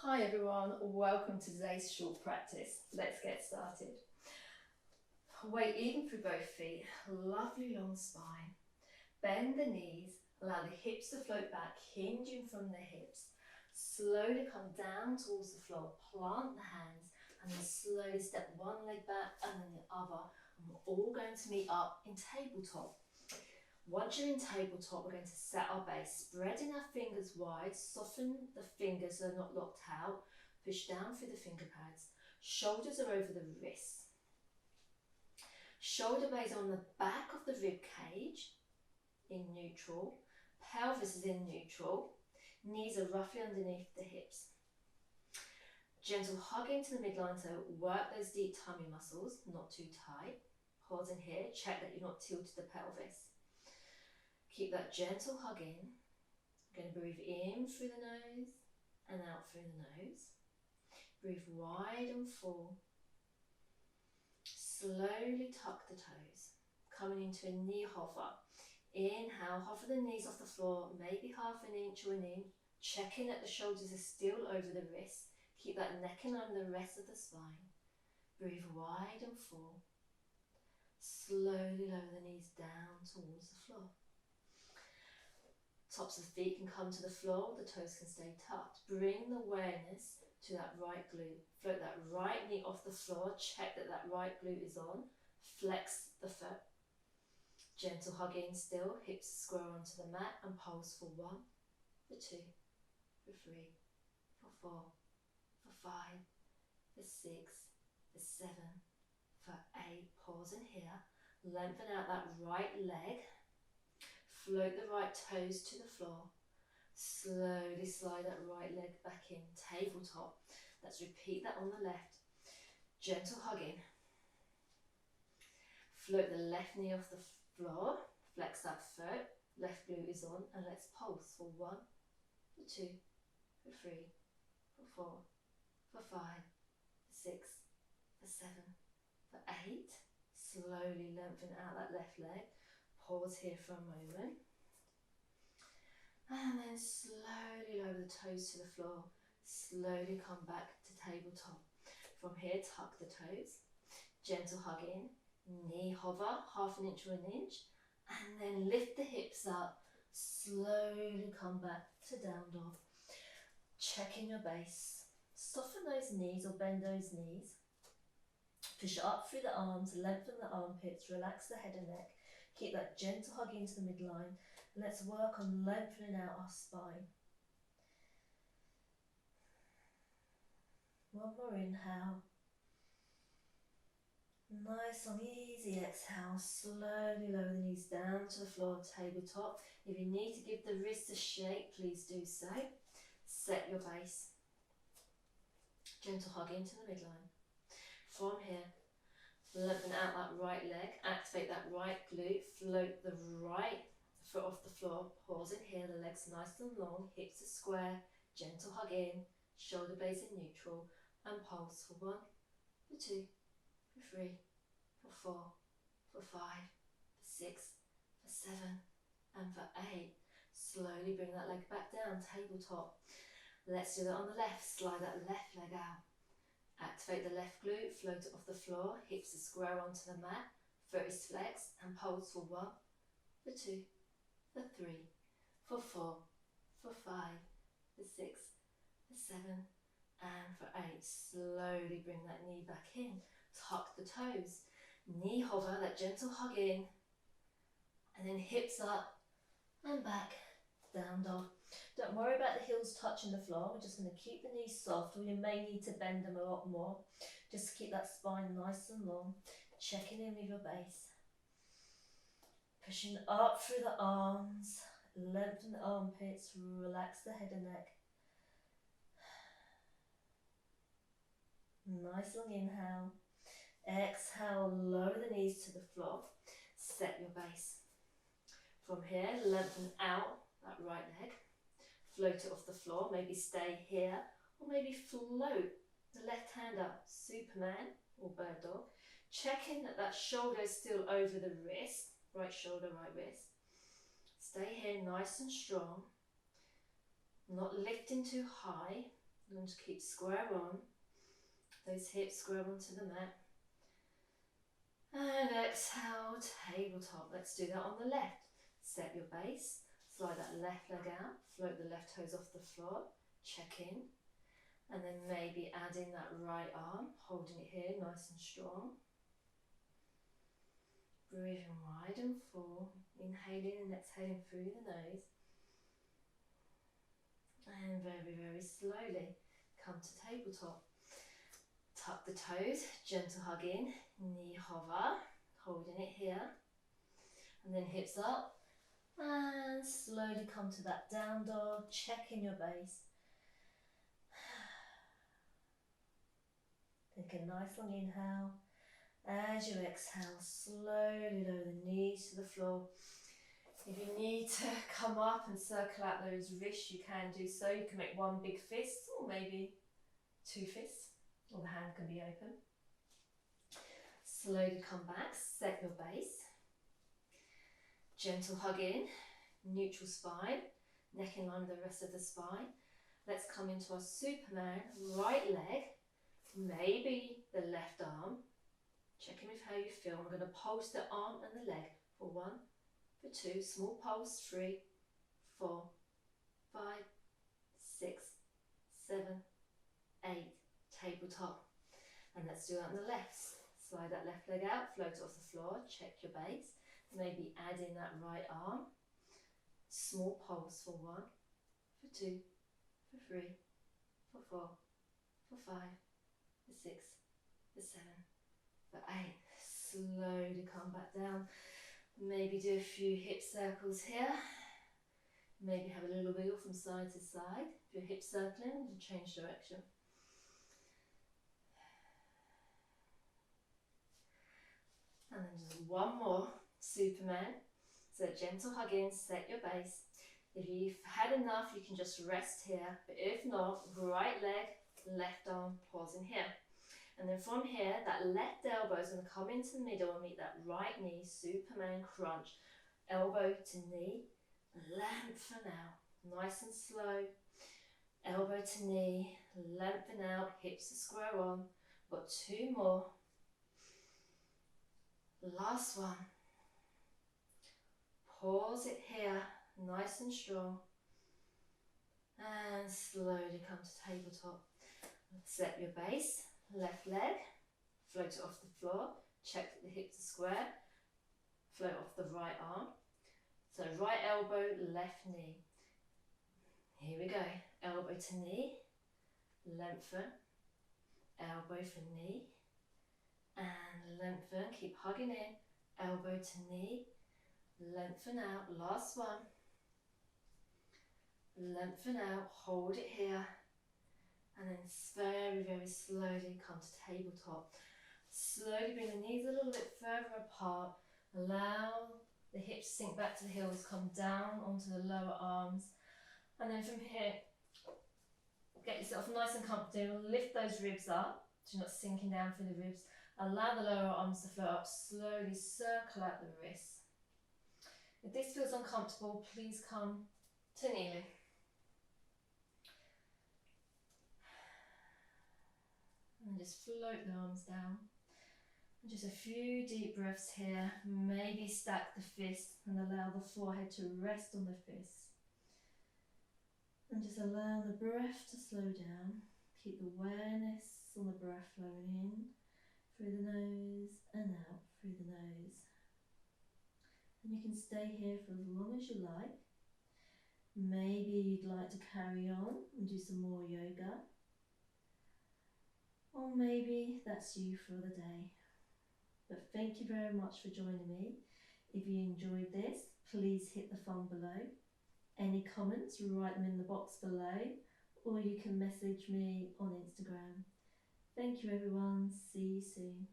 Hi everyone, welcome to today's short practice. Let's get started. Weight even through both feet, lovely long spine. Bend the knees, allow the hips to float back, hinging from the hips. Slowly come down towards the floor, plant the hands, and then slowly step one leg back and then the other. And we're all going to meet up in tabletop. Once you're in tabletop, we're going to set our base, spreading our fingers wide, soften the fingers so they're not locked out, push down through the finger pads, shoulders are over the wrists. Shoulder blades on the back of the rib cage in neutral, pelvis is in neutral, knees are roughly underneath the hips. Gentle hug into the midline, so work those deep tummy muscles, not too tight. Pause in here, check that you're not tilted the pelvis. Keep that gentle hug in. I'm going to breathe in through the nose and out through the nose. Breathe wide and full. Slowly tuck the toes, coming into a knee hover. Inhale, hover the knees off the floor, maybe half an inch or an inch. Checking that the shoulders are still over the wrists. Keep that neck in line with the rest of the spine. Breathe wide and full. Slowly lower the knees down towards the floor. Tops of the feet can come to the floor, the toes can stay tucked. Bring the awareness to that right glute. Float that right knee off the floor, check that that right glute is on. Flex the foot. Gentle hug in still, hips square onto the mat and pulse for 1, for 2, for 3, for 4, for 5, for 6, for 7, for 8. Pause in here. Lengthen out that right leg. Float the right toes to the floor. Slowly slide that right leg back in, tabletop. Let's repeat that on the left. Gentle hugging. Float the left knee off the floor. Flex that foot. Left glute is on. And let's pulse for 1, for 2, for 3, for 4, for 5, for 6, for 7, for 8. Slowly lengthen out that left leg. Pause here for a moment. And then slowly lower the toes to the floor. Slowly come back to tabletop. From here, tuck the toes. Gentle hug in. Knee hover, half an inch or an inch. And then lift the hips up. Slowly come back to down dog. Check in your base. Soften those knees or bend those knees. Push up through the arms, lengthen the armpits, relax the head and neck. Keep that gentle hug into the midline. Let's work on lengthening out our spine. One more inhale. Nice and easy exhale. Slowly lower the knees down to the floor, tabletop. If you need to give the wrists a shake, please do so. Set your base. Gentle hug into the midline. From here, lengthen out that right leg, activate that right glute, float the right foot off the floor, pause in here, the legs nice and long, hips are square, gentle hug in, shoulder blades in neutral, and pulse for 1, for 2, for 3, for 4, for 5, for 6, for 7, and for 8. Slowly bring that leg back down, tabletop. Let's do that on the left, slide that left leg out. Activate the left glute, float it off the floor, hips are square onto the mat, foot is flexed, and pulse for 1, for 2, for 3, for 4, for 5, for 6, for 7, and for 8. Slowly bring that knee back in, tuck the toes, knee hover, that gentle hug in, and then hips up and back, down dog. Don't worry about the heels touching the floor, we're just going to keep the knees soft, or you may need to bend them a lot more, just to keep that spine nice and long. Checking in with your base. Pushing up through the arms, lengthen the armpits, relax the head and neck. Nice long inhale. Exhale, lower the knees to the floor. Set your base. From here, lengthen out that right leg. Float it off the floor, maybe stay here, or maybe float the left hand up, Superman or bird dog. Checking that that shoulder is still over the wrist, right shoulder, right wrist. Stay here nice and strong, not lifting too high. And just keep square on. Those hips square onto the mat. And exhale, tabletop. Let's do that on the left. Set your base, slide that left leg out, float the left toes off the floor, check in, and then maybe add in that right arm, holding it here nice and strong. Breathing wide and full, inhaling and exhaling through the nose. And very, very slowly come to tabletop. Tuck the toes, gentle hug in, knee hover, holding it here. And then hips up. And slowly come to that down dog, check in your base. Take a nice long inhale. As you exhale, slowly lower the knees to the floor. If you need to come up and circle out those wrists, you can do so. You can make one big fist or maybe two fists, or the hand can be open. Slowly come back, set your base. Gentle hug in, neutral spine, neck in line with the rest of the spine. Let's come into our Superman, right leg, maybe the left arm. Check in with how you feel. I'm going to pulse the arm and the leg for 1, for 2, small pulse, 3, 4, 5, 6, 7, 8, tabletop. And let's do that on the left. Slide that left leg out, float it off the floor, check your base. Maybe add in that right arm. Small pulse for 1, for 2, for 3, for 4, for 5, for 6, for 7, for 8. Slowly come back down. Maybe do a few hip circles here. Maybe have a little wiggle from side to side. If you're hip circling, you change direction. And then just one more, Superman. So gentle hug in, set your base. If you've had enough, you can just rest here. But if not, right leg, left arm, pause in here. And then from here, that left elbow is going to come into the middle and meet that right knee, Superman crunch. Elbow to knee, lengthen out, nice and slow. Elbow to knee, lengthen out, hips are square on. Got 2 more. Last one. Pause it here, nice and strong. And slowly come to tabletop. Set your base, left leg, float it off the floor, check that the hips are square, float off the right arm. So right elbow, left knee. Here we go, elbow to knee, lengthen, elbow for knee, and lengthen, keep hugging in, elbow to knee, lengthen out, last one, lengthen out, hold it here, and then very, very slowly come to tabletop. Slowly bring the knees a little bit further apart, allow the hips sink back to the heels, come down onto the lower arms, and then from here, get yourself nice and comfortable, lift those ribs up, so you're not sinking down through the ribs. Allow the lower arms to float up, slowly circle out the wrists. If this feels uncomfortable, please come to kneeling. And just float the arms down. And just a few deep breaths here. Maybe stack the fists and allow the forehead to rest on the fists. And just allow the breath to slow down. Keep the awareness on the breath flowing in through the nose and out through the nose. And you can stay here for as long as you like. Maybe you'd like to carry on and do some more yoga. Or maybe that's you for the day. But thank you very much for joining me. If you enjoyed this, please hit the thumb below. Any comments, write them in the box below, or you can message me on Instagram. Thank you everyone, see you soon.